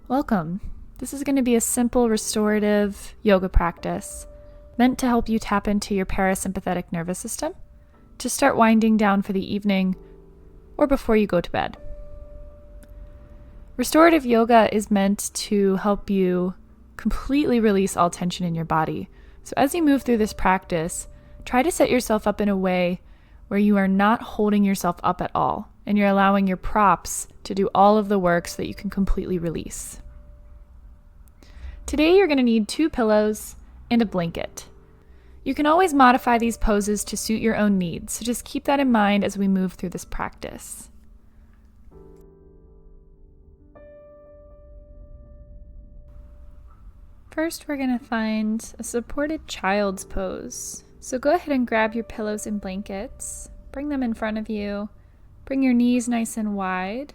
Welcome. This is going to be a simple restorative yoga practice meant to help you tap into your parasympathetic nervous system to start winding down for the evening or before you go to bed. Restorative yoga is meant to help you completely release all tension in your body. So as you move through this practice, try to set yourself up in a way where you are not holding yourself up at all, and you're allowing your props to do all of the work so that you can completely release. Today you're going to need 2 pillows and a blanket. You can always modify these poses to suit your own needs, so just keep that in mind as we move through this practice. First, we're going to find a supported child's pose. So go ahead and grab your pillows and blankets, bring them in front of you, bring your knees nice and wide,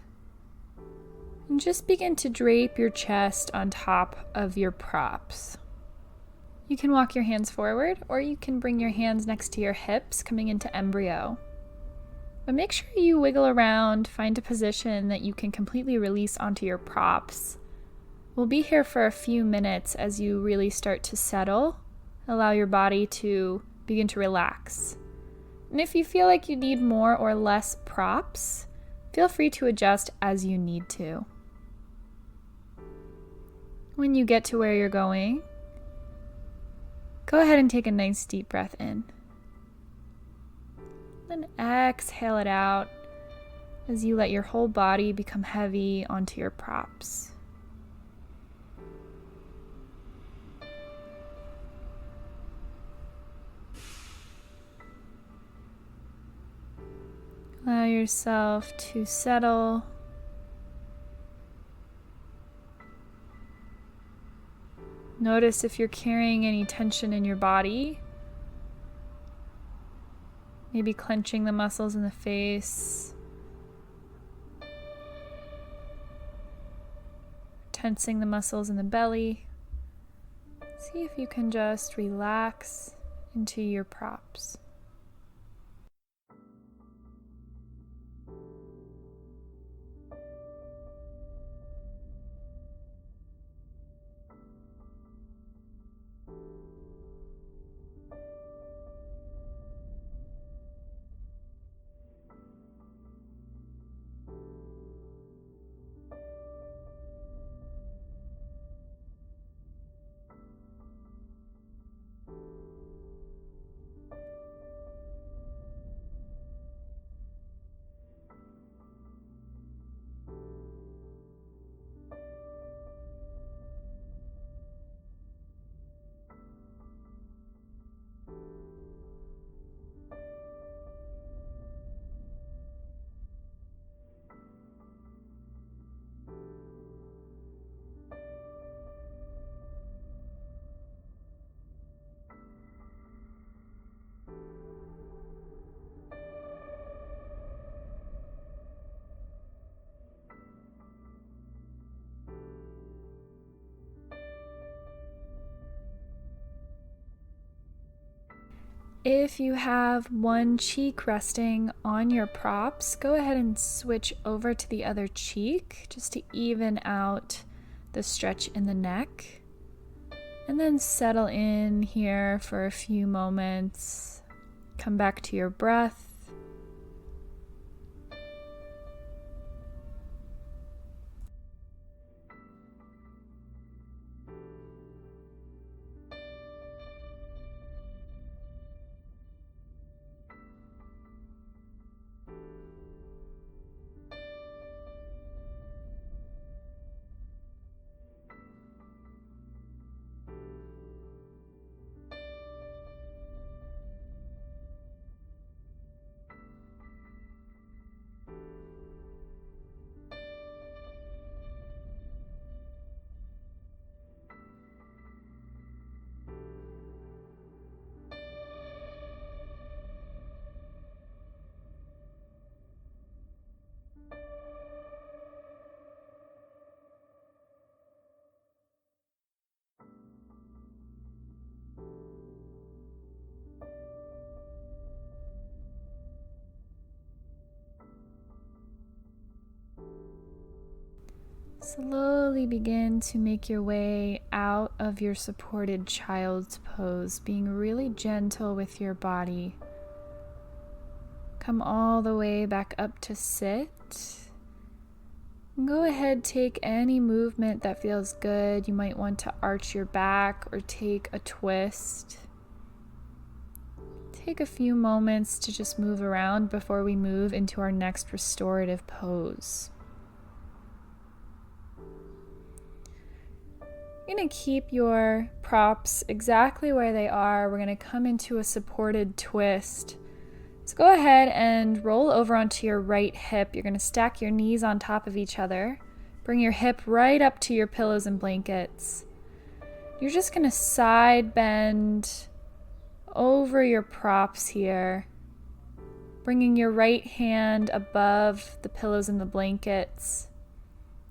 and just begin to drape your chest on top of your props. You can walk your hands forward, or you can bring your hands next to your hips, coming into embryo. But make sure you wiggle around, find a position that you can completely release onto your props. We'll be here for a few minutes as you really start to settle. Allow your body to begin to relax. And if you feel like you need more or less props, feel free to adjust as you need to. When you get to where you're going, go ahead and take a nice deep breath in. Then exhale it out as you let your whole body become heavy onto your props. Allow yourself to settle. Notice if you're carrying any tension in your body. Maybe clenching the muscles in the face. Tensing the muscles in the belly. See if you can just relax into your props. If you have one cheek resting on your props, go ahead and switch over to the other cheek just to even out the stretch in the neck. And then settle in here for a few moments. Come back to your breath. Slowly begin to make your way out of your supported child's pose, being really gentle with your body. Come all the way back up to sit. Go ahead, take any movement that feels good. You might want to arch your back or take a twist. Take a few moments to just move around before we move into our next restorative pose. You're going to keep your props exactly where they are. We're going to come into a supported twist. So go ahead and roll over onto your right hip. You're going to stack your knees on top of each other. Bring your hip right up to your pillows and blankets. You're just going to side bend over your props here, bringing your right hand above the pillows and the blankets.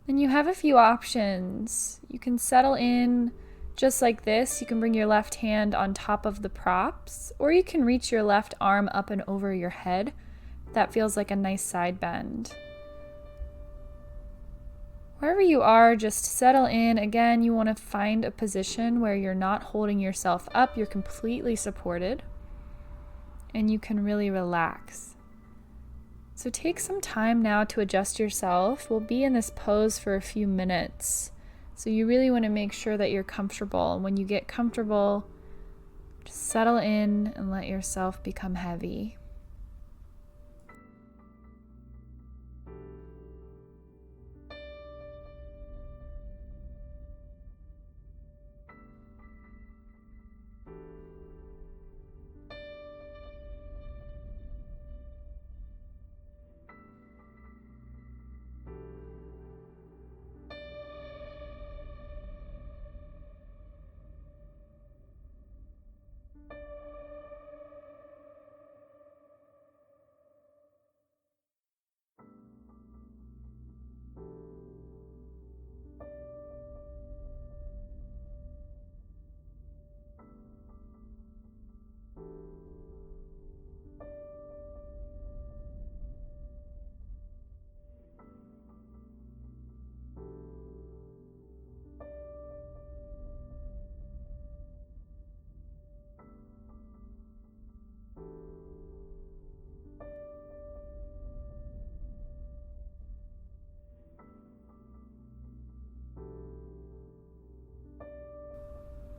And you have a few options. You can settle in just like this. You can bring your left hand on top of the props, or you can reach your left arm up and over your head. That feels like a nice side bend. Wherever you are, just settle in. Again, you want to find a position where you're not holding yourself up. You're completely supported, and you can really relax. So take some time now to adjust yourself. We'll be in this pose for a few minutes. So you really want to make sure that you're comfortable. And when you get comfortable, just settle in and let yourself become heavy.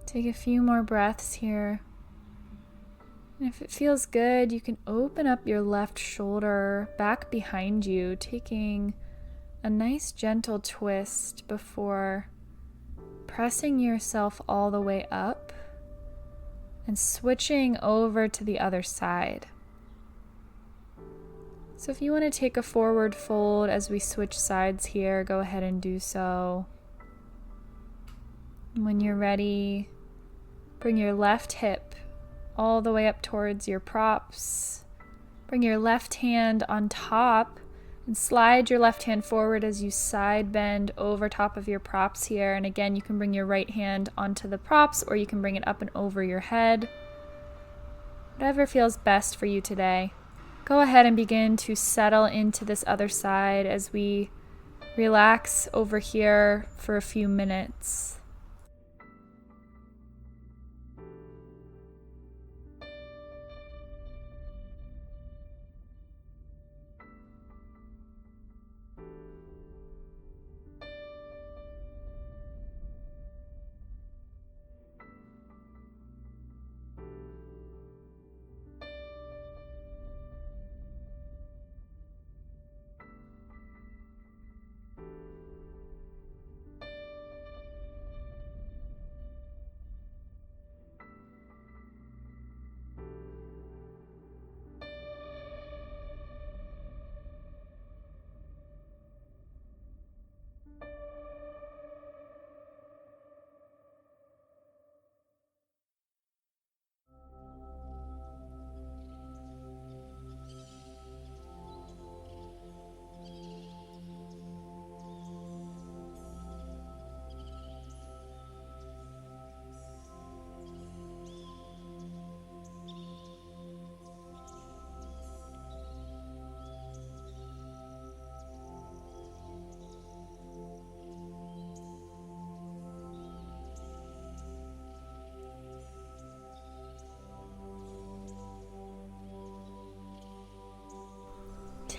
Take a few more breaths here. And if it feels good, you can open up your left shoulder back behind you, taking a nice gentle twist before pressing yourself all the way up and switching over to the other side. So if you want to take a forward fold as we switch sides here, go ahead and do so. And when you're ready, bring your left hip all the way up towards your props. Bring your left hand on top and slide your left hand forward as you side bend over top of your props here. And again, you can bring your right hand onto the props, or you can bring it up and over your head. Whatever feels best for you today. Go ahead and begin to settle into this other side as we relax over here for a few minutes.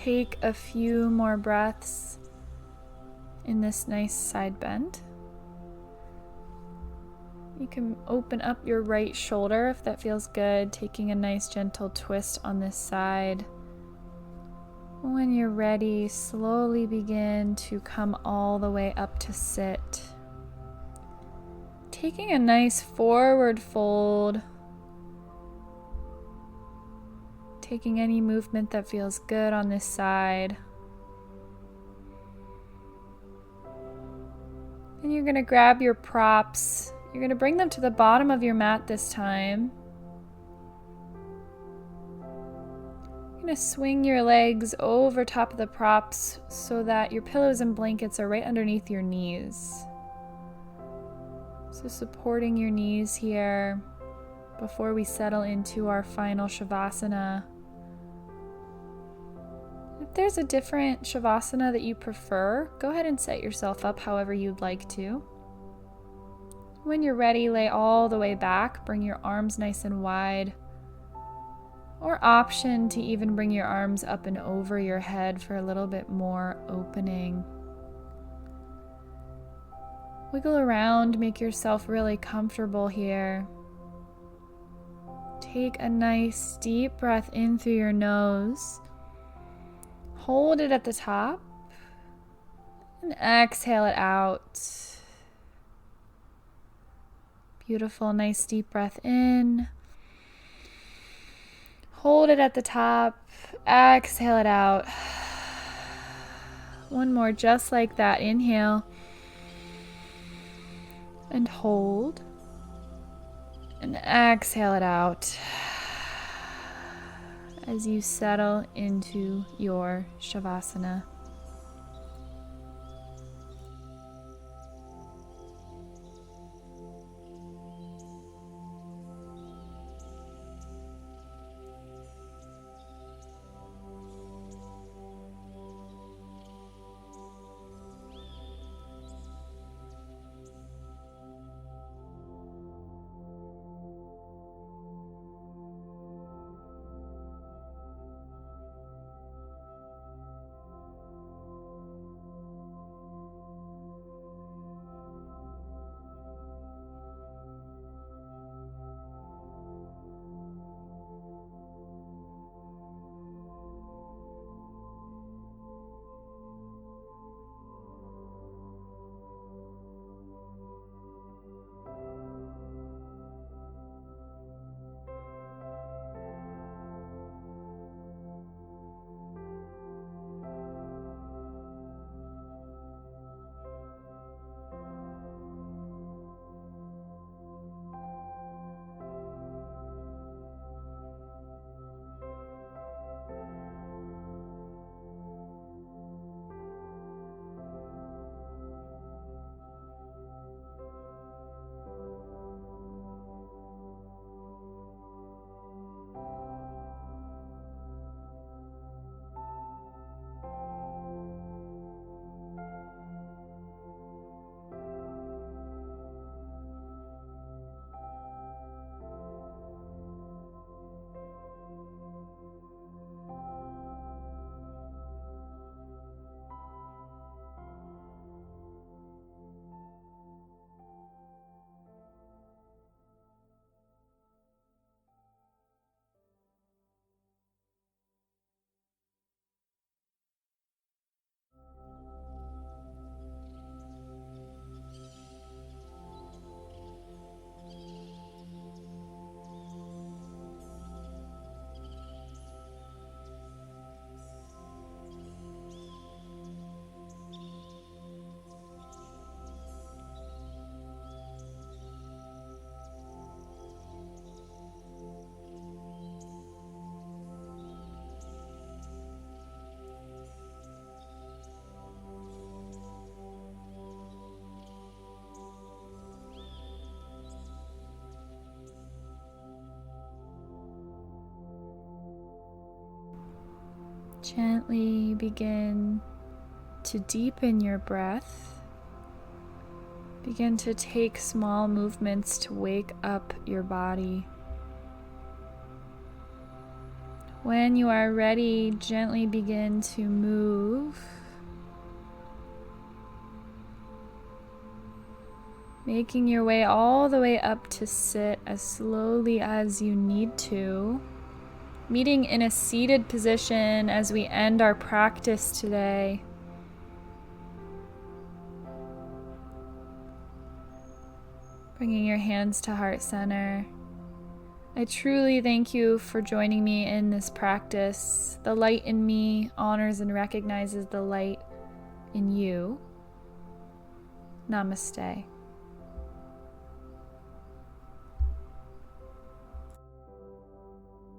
take a few more breaths in this nice side bend. You can open up your right shoulder if that feels good, taking a nice gentle twist on this side. When you're ready, slowly begin to come all the way up to sit. Taking a nice forward fold. Taking any movement that feels good on this side. And you're going to grab your props. You're going to bring them to the bottom of your mat this time. You're going to swing your legs over top of the props so that your pillows and blankets are right underneath your knees. So supporting your knees here before we settle into our final Savasana. If there's a different Savasana that you prefer, go ahead and set yourself up however you'd like to. When you're ready, lay all the way back, bring your arms nice and wide, or option to even bring your arms up and over your head for a little bit more opening. Wiggle around, make yourself really comfortable here. Take a nice deep breath in through your nose. Hold it at the top and exhale it out. Beautiful, nice deep breath in. Hold it at the top, exhale it out. One more just like that. Inhale and hold and exhale it out as you settle into your Savasana. Gently begin to deepen your breath. Begin to take small movements to wake up your body. When you are ready, gently begin to move, making your way all the way up to sit as slowly as you need to. Meeting in a seated position as we end our practice today. Bringing your hands to heart center. I truly thank you for joining me in this practice. The light in me honors and recognizes the light in you. Namaste.